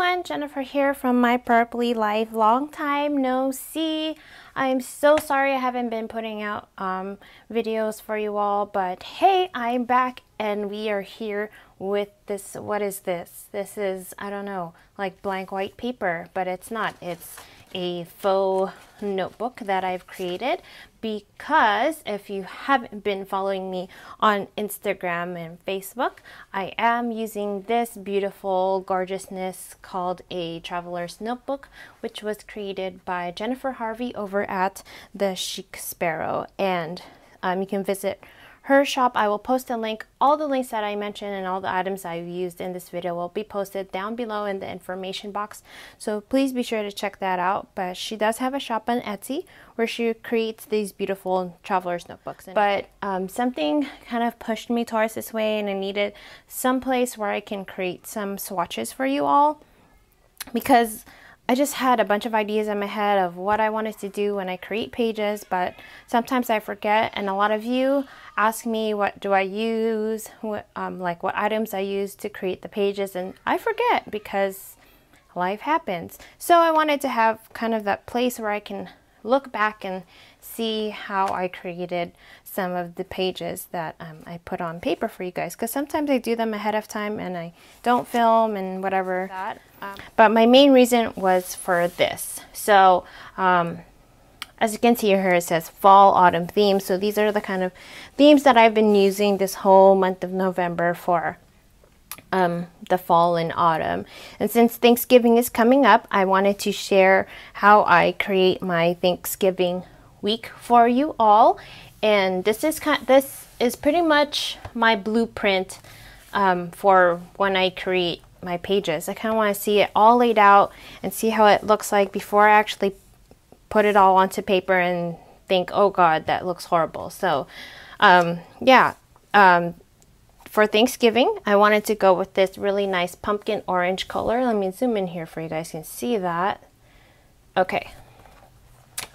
everyone, Jennifer here from My Purpley Life. Long time no see. I'm so sorry I haven't been putting out videos for you all, but hey, I'm back and we are here with this. What is this? This is, I don't know, like blank white paper, but it's not. It's a faux notebook that I've created because if you haven't been following me on Instagram and Facebook, I am using this beautiful gorgeousness called a traveler's notebook, which was created by Jennifer Harvey over at the Chic Sparrow, and you can visit her shop. I will post a link. All the links that I mentioned and all the items I've used in this video will be posted down below in the information box, so please be sure to check that out. But she does have a shop on Etsy where she creates these beautiful traveler's notebooks. But something kind of pushed me towards this way, and I needed some place where I can create some swatches for you all, because I just had a bunch of ideas in my head of what I wanted to do when I create pages, but sometimes I forget, and a lot of you ask me what do I use, like what items I use to create the pages, and I forget because life happens. So I wanted to have kind of that place where I can look back and see how I created some of the pages that I put on paper for you guys, because sometimes I do them ahead of time and I don't film and whatever. But my main reason was for this. So as you can see here, it says fall autumn themes. So these are the kind of themes that I've been using this whole month of November for the fall and autumn. And since Thanksgiving is coming up, I wanted to share how I create my Thanksgiving week for you all. And this is pretty much my blueprint for when I create my pages. I kind of want to see it all laid out and see how it looks like before I actually put it all onto paper and think, oh god, that looks horrible. So for Thanksgiving, I wanted to go with this really nice pumpkin orange color. Let me zoom in here for you guys can see that. Okay.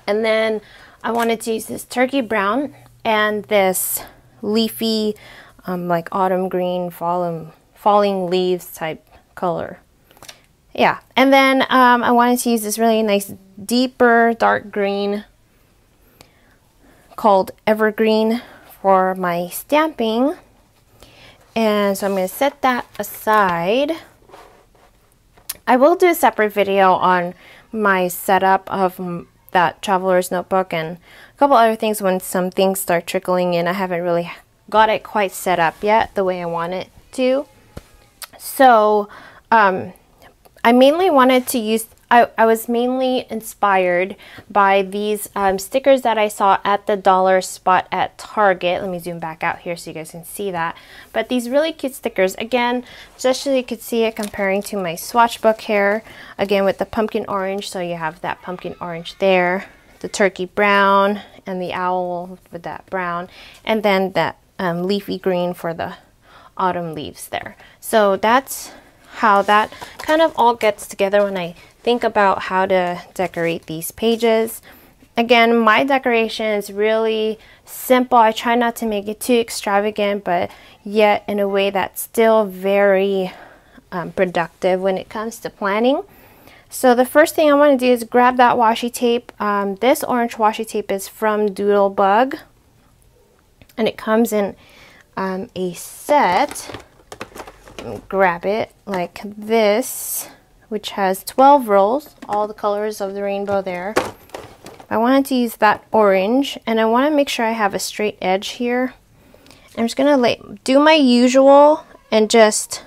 And then I wanted to use this turkey brown and this leafy, like autumn green, falling leaves type color. Yeah. And then I wanted to use this really nice, deeper, dark green called Evergreen for my stamping. And so I'm going to set that aside. I will do a separate video on my setup of that traveler's notebook and a couple other things when some things start trickling in. I haven't really got it quite set up yet the way I want it to. So I mainly wanted to use, I was mainly inspired by these stickers that I saw at the dollar spot at Target. Let me zoom back out here so you guys can see that. But these really cute stickers, again, just so you could see it comparing to my swatch book here, again with the pumpkin orange, so you have that pumpkin orange there, the turkey brown, and the owl with that brown, and then that leafy green for the autumn leaves there. So that's how that kind of all gets together when I think about how to decorate these pages. Again, my decoration is really simple. I try not to make it too extravagant, but yet in a way that's still very productive when it comes to planning. So the first thing I want to do is grab that washi tape. This orange washi tape is from Doodlebug, and it comes in a set. Grab it like this, which has 12 rolls, all the colors of the rainbow there. I wanted to use that orange, and I want to make sure I have a straight edge here. I'm just gonna do my usual and just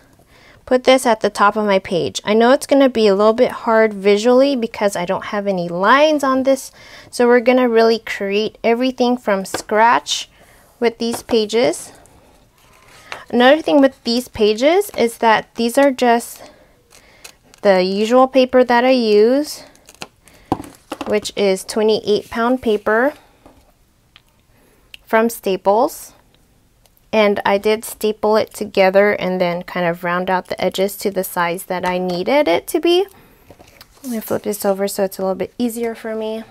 put this at the top of my page. I know it's gonna be a little bit hard visually because I don't have any lines on this, so we're gonna really create everything from scratch with these pages. Another thing with these pages is that these are just the usual paper that I use, which is 28-pound paper from Staples. And I did staple it together and then kind of round out the edges to the size that I needed it to be. Let me flip this over so it's a little bit easier for me,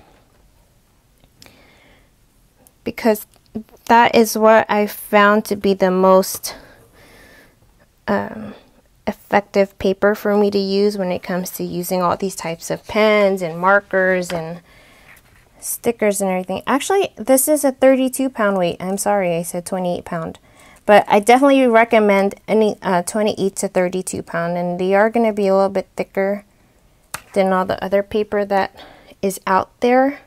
because that is what I found to be the most effective effective paper for me to use when it comes to using all these types of pens and markers and stickers and everything. Actually, this is a 32-pound weight. I'm sorry, I said 28-pound. But I definitely recommend any 28 to 32-pound, and they are going to be a little bit thicker than all the other paper that is out there.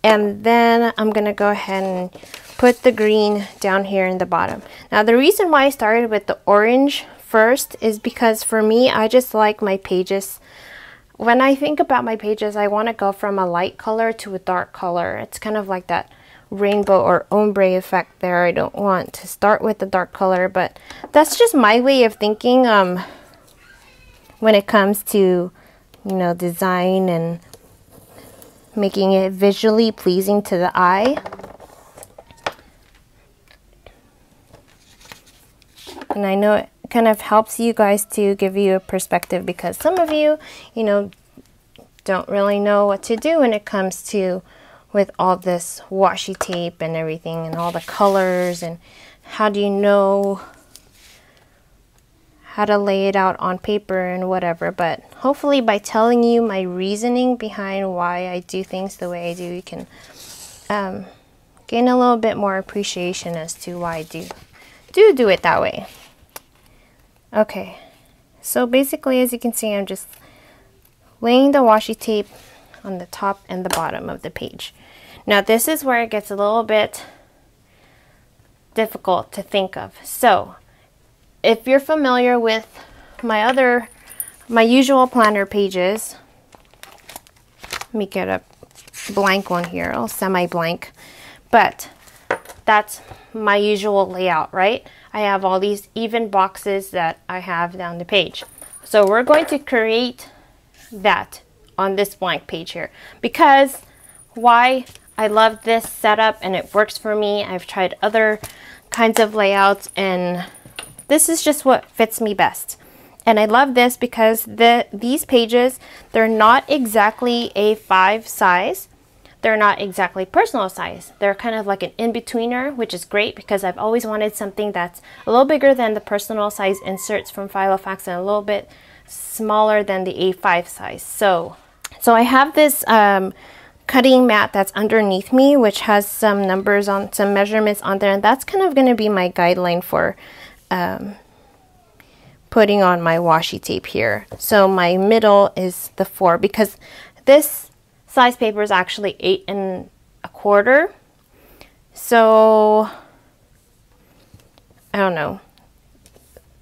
And then I'm going to go ahead and put the green down here in the bottom. Now, the reason why I started with the orange first is because for me, I just like my pages. When I think about my pages, I want to go from a light color to a dark color. It's kind of like that rainbow or ombre effect there. I don't want to start with the dark color, but that's just my way of thinking when it comes to, you know, design and making it visually pleasing to the eye. And I know it kind of helps you guys to give you a perspective, because some of you, you know, don't really know what to do when it comes to with all this washi tape and everything and all the colors, and how do you know how to lay it out on paper and whatever. But hopefully by telling you my reasoning behind why I do things the way I do, you can gain a little bit more appreciation as to why I do it that way. Okay, so basically, as you can see, I'm just laying the washi tape on the top and the bottom of the page. Now this is where it gets a little bit difficult to think of. So if you're familiar with my usual planner pages, let me get a blank one here, I'll semi-blank, but that's my usual layout, right? I have all these even boxes that I have down the page. So we're going to create that on this blank page here, because why I love this setup and it works for me. I've tried other kinds of layouts and this is just what fits me best. And I love this because these pages, they're not exactly A5 size. They're not exactly personal size. They're kind of like an in-betweener, which is great because I've always wanted something that's a little bigger than the personal size inserts from Filofax and a little bit smaller than the A5 size. So I have this cutting mat that's underneath me, which has some numbers on, some measurements on there, and that's kind of going to be my guideline for putting on my washi tape here. So my middle is the 4, because this size paper is actually 8 1/4. So I don't know.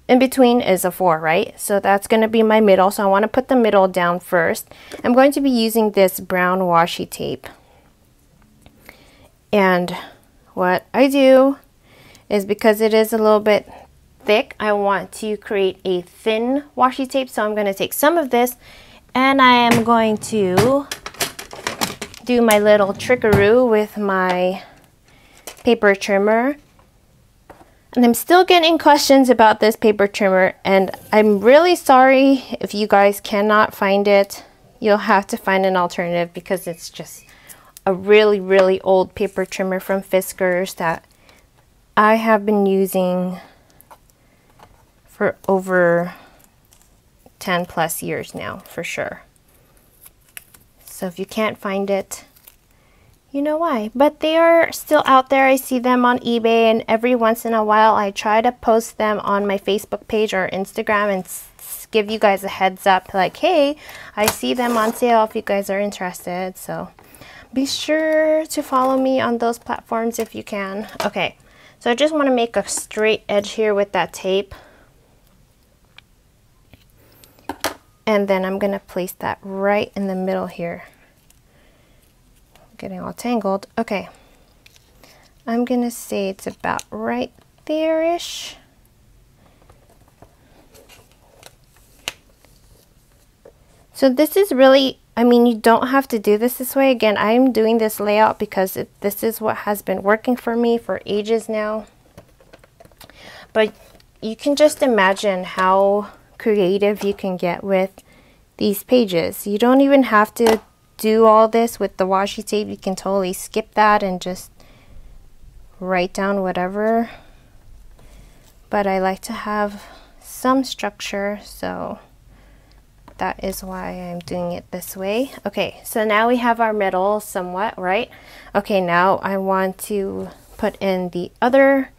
In between is a 4, right? So that's going to be my middle. So I want to put the middle down first. I'm going to be using this brown washi tape. And what I do is, because it is a little bit thick, I want to create a thin washi tape. So I'm going to take some of this and I am going to do my little trickaroo with my paper trimmer. And I'm still getting questions about this paper trimmer, and I'm really sorry if you guys cannot find it. You'll have to find an alternative, because it's just a really, really old paper trimmer from Fiskars that I have been using for over 10 plus years now, for sure. So if you can't find it, you know why. But they are still out there. I see them on eBay, and every once in a while I try to post them on my Facebook page or Instagram and give you guys a heads up, like, hey, I see them on sale if you guys are interested. So be sure to follow me on those platforms if you can. Okay, so I just want to make a straight edge here with that tape. And then I'm going to place that right in the middle here. Getting all tangled. Okay, I'm going to say it's about right there-ish. So this is really, I mean, you don't have to do this way. Again, I'm doing this layout because this is what has been working for me for ages now. But you can just imagine how creative you can get with these pages. You don't even have to do all this with the washi tape. You can totally skip that and just write down whatever but I like to have some structure, so that is why I'm doing it this way. Okay, so now we have our middle somewhat, right? Okay, now I want to put in the other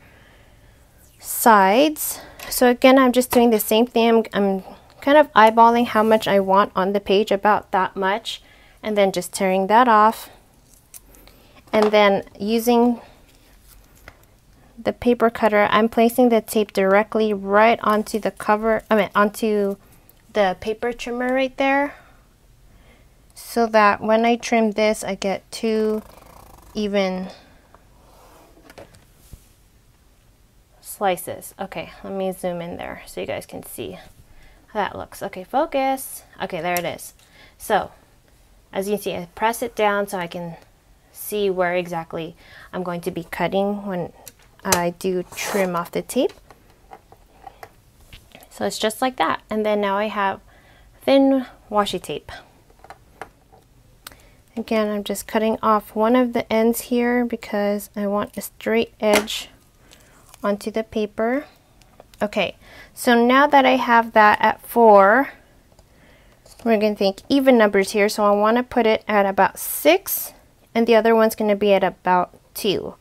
sides. So again, I'm just doing the same thing. I'm kind of eyeballing how much I want on the page, about that much, and then just tearing that off. And then using the paper cutter, I'm placing the tape directly right onto the cover, onto the paper trimmer right there, so that when I trim this, I get 2 even slices. Okay, let me zoom in there so you guys can see how that looks. Okay, focus. Okay, there it is. So as you can see, I press it down so I can see where exactly I'm going to be cutting when I do trim off the tape. So it's just like that. And then now I have thin washi tape. Again, I'm just cutting off one of the ends here because I want a straight edge onto the paper. Okay, so now that I have that at 4, we're going to think even numbers here. So I want to put it at about 6, and the other one's going to be at about 2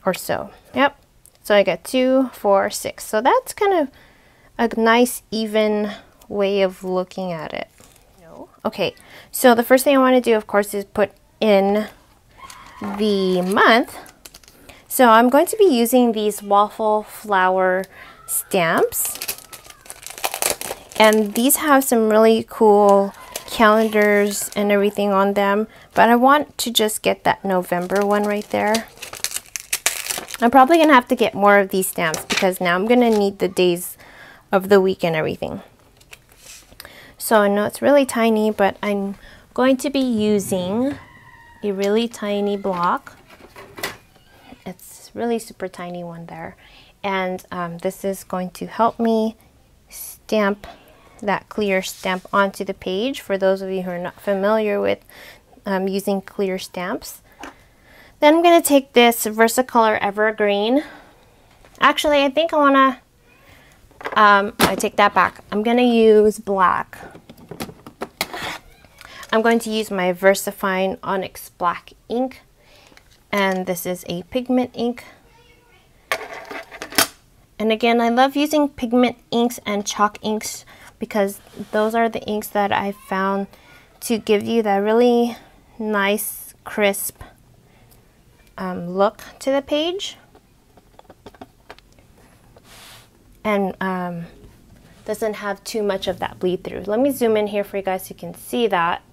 or so. Yep. So I got 2, 4, 6. So that's kind of a nice even way of looking at it. Okay, so the first thing I want to do, of course, is put in the month. So I'm going to be using these waffle flower stamps, and these have some really cool calendars and everything on them, but I want to just get that November one right there. I'm probably gonna have to get more of these stamps because now I'm gonna need the days of the week and everything. So I know it's really tiny, but I'm going to be using a really tiny block. It's really super tiny one there, and this is going to help me stamp that clear stamp onto the page, for those of you who are not familiar with using clear stamps. Then I'm going to take this Versacolor Evergreen. Actually, I think I want to I take that back. I'm going to use black. I'm going to use my VersaFine Onyx Black ink, and this is a pigment ink. And again, I love using pigment inks and chalk inks because those are the inks that I found to give you that really nice, crisp look to the page. And doesn't have too much of that bleed through. Let me zoom in here for you guys so you can see that.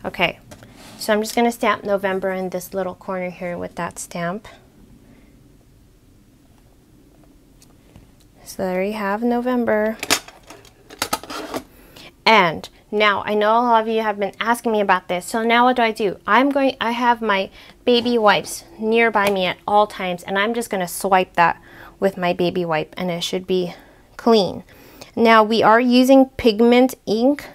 Okay, so I'm just going to stamp November in this little corner here with that stamp. So there you have November. And now I know a lot of you have been asking me about this. So now what do? I have my baby wipes nearby me at all times, and I'm just going to swipe that with my baby wipe, and it should be clean. Now we are using pigment ink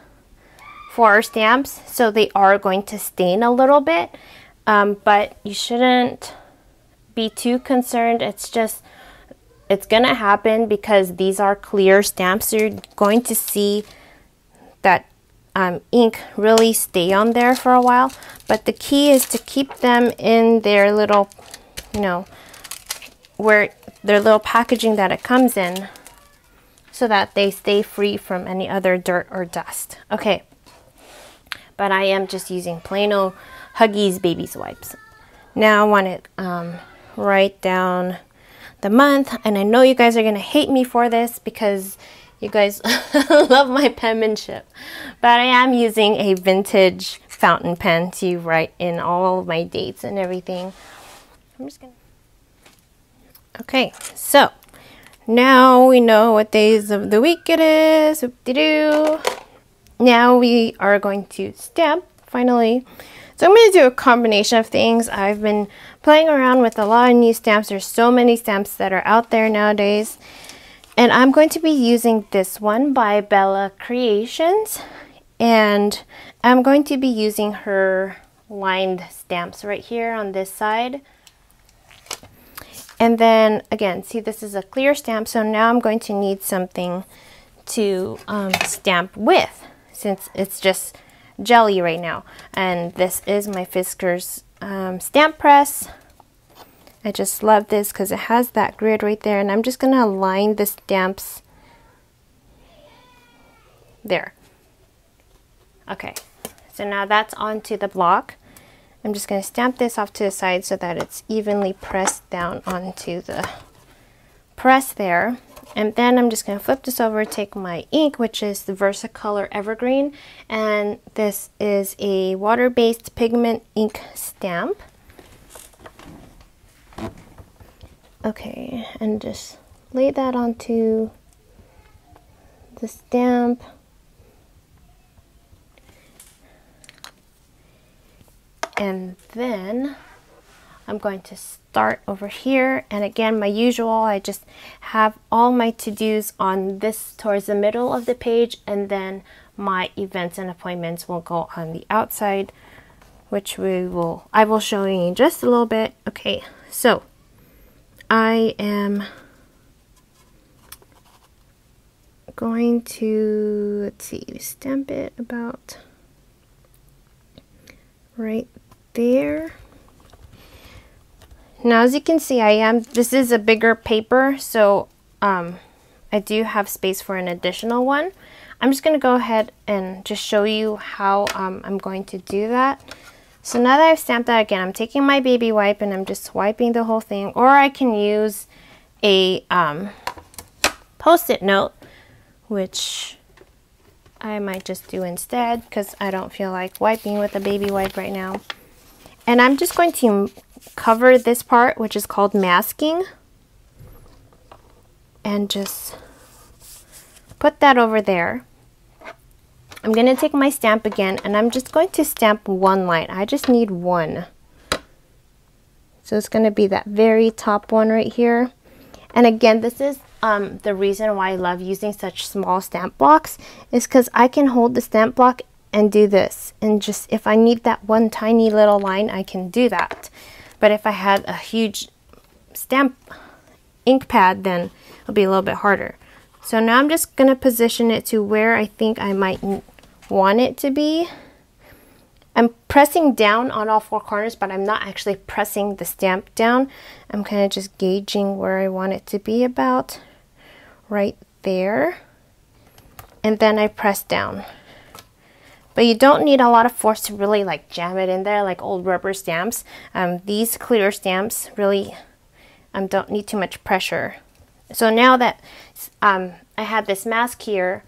for our stamps, so they are going to stain a little bit, but you shouldn't be too concerned. It's gonna happen because these are clear stamps, so you're going to see that ink really stay on there for a while. But the key is to keep them in their little, where their little packaging that it comes in, so that they stay free from any other dirt or dust. Okay, but I am just using plain old Huggies Babies wipes. Now I want to write down the month, and I know you guys are gonna hate me for this because you guys love my penmanship, but I am using a vintage fountain pen to write in all of my dates and everything. I'm just gonna... Okay, so now we know what days of the week it is. Whoop-de-doo. Now we are going to stamp, finally. So I'm going to do a combination of things. I've been playing around with a lot of new stamps. There's so many stamps that are out there nowadays. And I'm going to be using this one by Bella Creations. And I'm going to be using her lined stamps right here on this side. And then again, see, this is a clear stamp, so now I'm going to need something to stamp with, since it's just jelly right now. And this is my Fiskars stamp press. I just love this because it has that grid right there, and I'm just going to align the stamps there. Okay, so now that's onto the block. I'm just going to stamp this off to the side so that it's evenly pressed down onto the press there. And then I'm just going to flip this over, take my ink, which is the Versacolor Evergreen, and this is a water-based pigment ink stamp. Okay, and just lay that onto the stamp. And then I'm going to start over here, and again, my usual, I just have all my to-dos on this towards the middle of the page, and then my events and appointments will go on the outside, which I will show you in just a little bit. Okay, so I am going to, let's see, stamp it about right there. Now, as you can see, this is a bigger paper, so I do have space for an additional one. I'm just going to go ahead and just show you how I'm going to do that. So now that I've stamped that, again, I'm taking my baby wipe and I'm just wiping the whole thing, or I can use a post-it note, which I might just do instead because I don't feel like wiping with a baby wipe right now. And I'm just going to cover this part, which is called masking, and just put that over there. I'm going to take my stamp again, and I'm just going to stamp one line. I just need one. So it's going to be that very top one right here. And again, this is the reason why I love using such small stamp blocks, is because I can hold the stamp block and do this. And just, if I need that one tiny little line, I can do that. But if I had a huge stamp ink pad, then it'll be a little bit harder. So now I'm just going to position it to where I think I might want it to be. I'm pressing down on all four corners, but I'm not actually pressing the stamp down. I'm kind of just gauging where I want it to be, about right there. And then I press down. But you don't need a lot of force to really like jam it in there like old rubber stamps. These clear stamps really don't need too much pressure. So now that I had this mask here,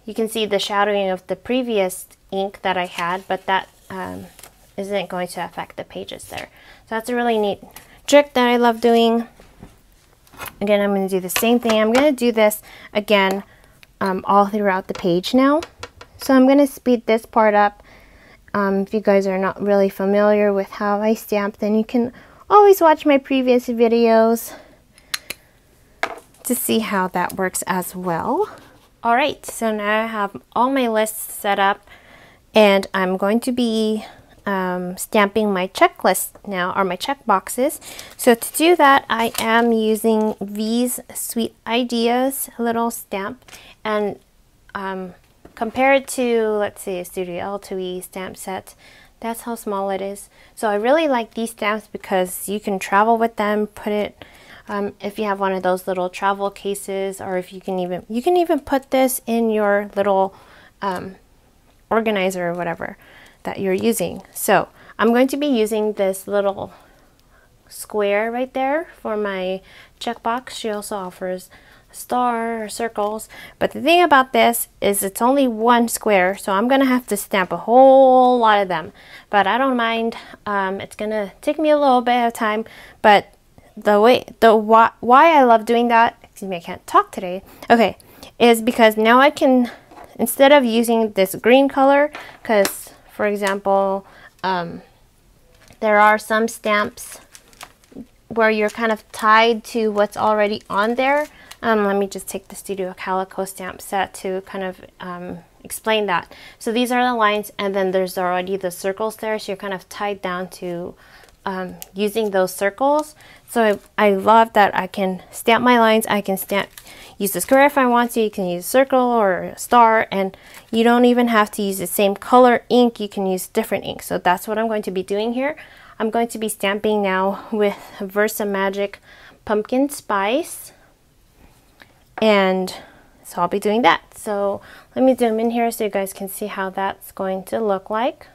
you can see the shadowing of the previous ink that I had, but that isn't going to affect the pages there. So that's a really neat trick that I love doing. Again, I'm going to do the same thing. I'm going to do this again all throughout the page now. So I'm going to speed this part up. If you guys are not really familiar with how I stamp, then you can always watch my previous videos to see how that works as well. Alright, so now I have all my lists set up, and I'm going to be stamping my checklist now, or my check boxes. So to do that, I am using V's Sweet Ideas little stamp, and compared to, let's see, a Studio L2E stamp set, that's how small it is. So I really like these stamps because you can travel with them, put it, if you have one of those little travel cases, or if you can even put this in your little organizer or whatever that you're using. So I'm going to be using this little square right there for my checkbox. She also offers a star or circles, but the thing about this is it's only one square, so I'm gonna have to stamp a whole lot of them, but I don't mind. It's gonna take me a little bit of time, but why I love doing that, excuse me, I can't talk today, okay, is because now I can, instead of using this green color, because for example, there are some stamps where you're kind of tied to what's already on there. Let me just take the Studio Calico stamp set to kind of explain that. So these are the lines, and then there's already the circles there, so you're kind of tied down to using those circles. So I love that I can stamp my lines. I can use the square if I want to. You can use a circle or a star, and you don't even have to use the same color ink. You can use different ink. So that's what I'm going to be doing here. I'm going to be stamping now with Versa Magic Pumpkin Spice, and so I'll be doing that. So let me zoom in here so you guys can see how that's going to look like.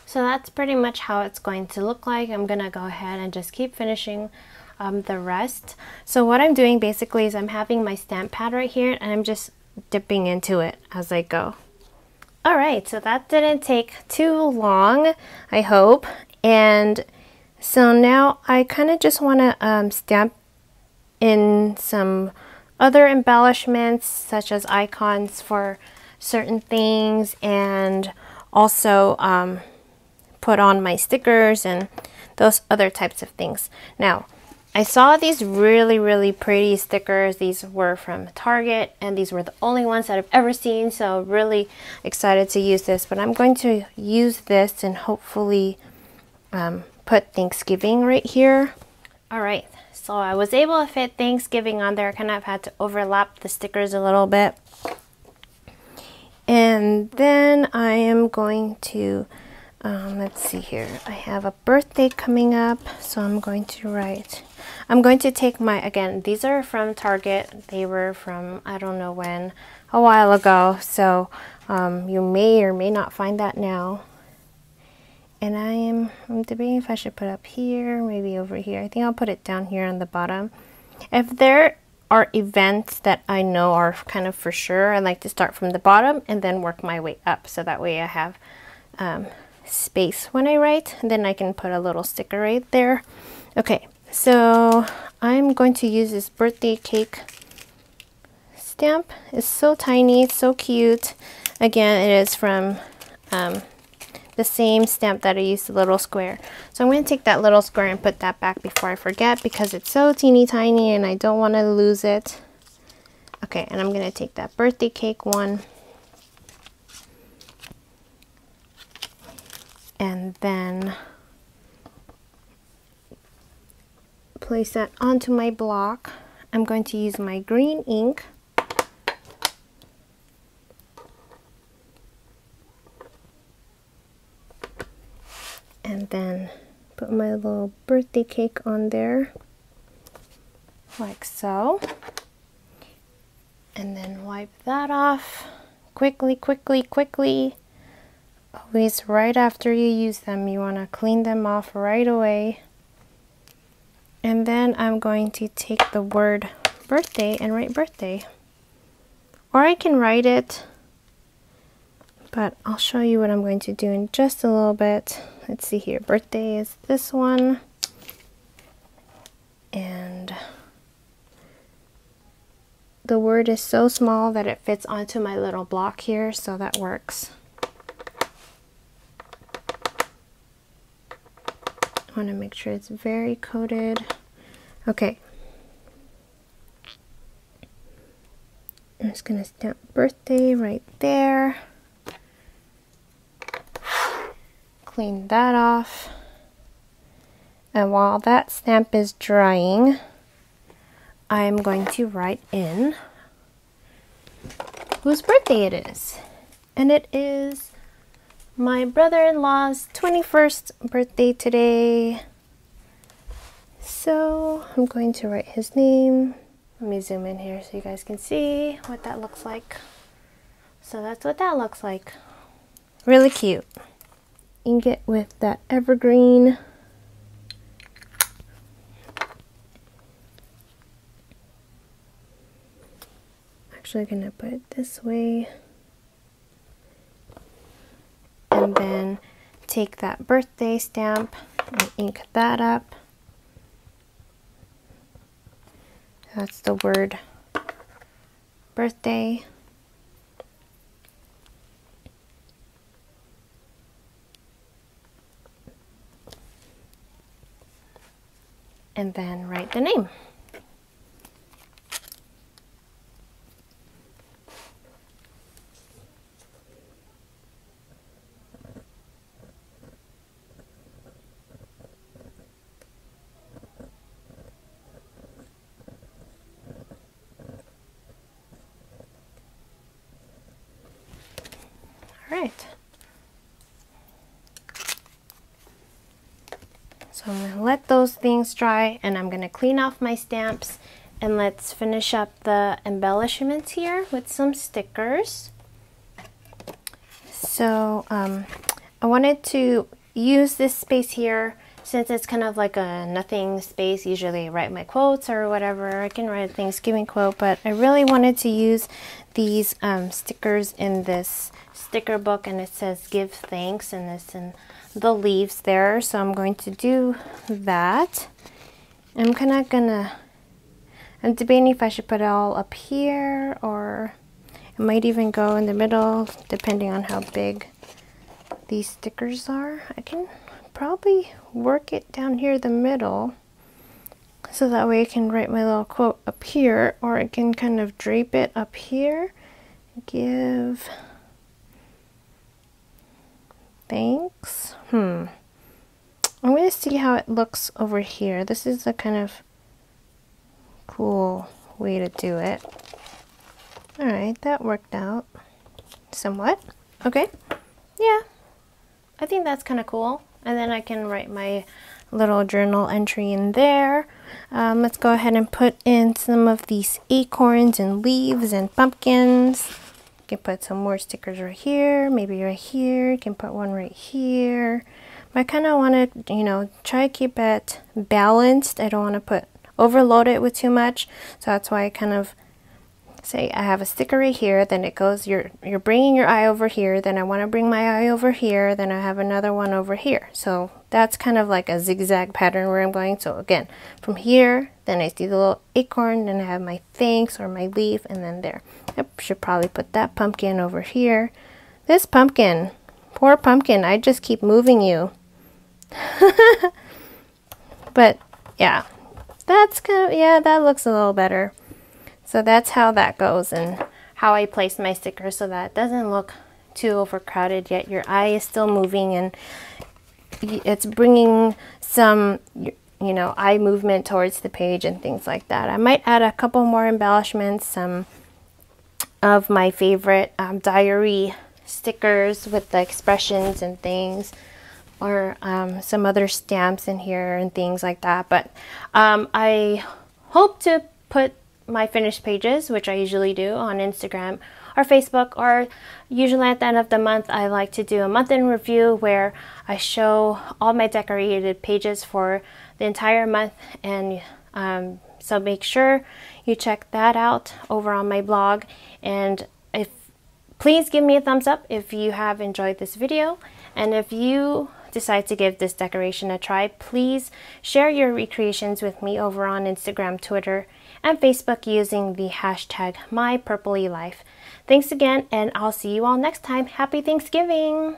So that's pretty much how it's going to look like. I'm gonna go ahead and just keep finishing the rest. So what I'm doing basically is I'm having my stamp pad right here, and I'm just dipping into it as I go. Alright, so that didn't take too long, I hope. And so now I kind of just want to stamp in some other embellishments, such as icons for certain things, and also put on my stickers and those other types of things. Now, I saw these really pretty stickers. These were from Target, and these were the only ones that I've ever seen, so really excited to use this. But I'm going to use this and hopefully put Thanksgiving right here. Alright, so I was able to fit Thanksgiving on there. I kind of had to overlap the stickers a little bit. And then I am going to let's see here. I have a birthday coming up, so I'm going to take my, again, these are from Target. They were from, I don't know when, a while ago, so you may or may not find that now. And I'm debating if I should put up here, maybe over here. I think I'll put it down here on the bottom. If there are events that I know are kind of for sure, I like to start from the bottom and then work my way up, so that way I have space when I write, and then I can put a little sticker right there. Okay, so I'm going to use this birthday cake stamp. It's so tiny, it's so cute. Again, it is from the same stamp that I used, the little square. So I'm going to take that little square and put that back before I forget, because it's so teeny tiny and I don't want to lose it. Okay, and I'm going to take that birthday cake one, and then place that onto my block. I'm going to use my green ink. And then put my little birthday cake on there, like so. And then wipe that off quickly. Always right after you use them, you want to clean them off right away. And then I'm going to take the word birthday and write birthday. Or I can write it, but I'll show you what I'm going to do in just a little bit. Let's see here. Birthday is this one. And the word is so small that it fits onto my little block here, so that works. I want to make sure it's very coated. Okay. I'm just going to stamp birthday right there. Clean that off. And while that stamp is drying, I'm going to write in whose birthday it is. And it is my brother-in-law's 21st birthday today. So I'm going to write his name. Let me zoom in here so you guys can see what that looks like. So that's what that looks like. Really cute. Ingot with that evergreen. Actually gonna put it this way. And then take that birthday stamp and ink that up. That's the word birthday. And then write the name. All right. So I'm going to let those things dry, and I'm going to clean off my stamps, and let's finish up the embellishments here with some stickers. So I wanted to use this space here since it's kind of like a nothing space. Usually I write my quotes or whatever. I can write a Thanksgiving quote, but I really wanted to use these stickers in this sticker book, and it says give thanks, and it's in the leaves there. So I'm going to do that. I'm debating if I should put it all up here, or it might even go in the middle depending on how big these stickers are. I can probably work it down here the middle, so that way I can write my little quote up here, or I can kind of drape it up here. Give thanks. I'm going to see how it looks over here. This is a kind of cool way to do it. Alright, that worked out somewhat. Okay, yeah, I think that's kind of cool. And then I can write my little journal entry in there. Let's go ahead and put in some of these acorns and leaves and pumpkins. You can put some more stickers right here, maybe right here. You can put one right here. But I kind of want to, you know, try to keep it balanced. I don't want to overload it with too much. So that's why I kind of say I have a sticker right here, then it goes, you're bringing your eye over here, then I want to bring my eye over here, then I have another one over here. So that's kind of like a zigzag pattern where I'm going. So again, from here, then I see the little acorn, then I have my thanks or my leaf, and then there. I should probably put that pumpkin over here. This pumpkin, poor pumpkin, I just keep moving you. But yeah, that's kind of, yeah, that looks a little better. So that's how that goes, and how I place my stickers so that it doesn't look too overcrowded, yet your eye is still moving, and it's bringing some, you know, eye movement towards the page and things like that. I might add a couple more embellishments, some of my favorite diary stickers with the expressions and things, or some other stamps in here and things like that. But I hope to put my finished pages, which I usually do, on Instagram or Facebook, or usually at the end of the month I like to do a month in review where I show all my decorated pages for the entire month. And so make sure you check that out over on my blog, and please give me a thumbs up if you have enjoyed this video, and if you decide to give this decoration a try, please share your recreations with me over on Instagram, Twitter, and Facebook using the hashtag #MyPurplyLife. Thanks again, and I'll see you all next time. Happy Thanksgiving!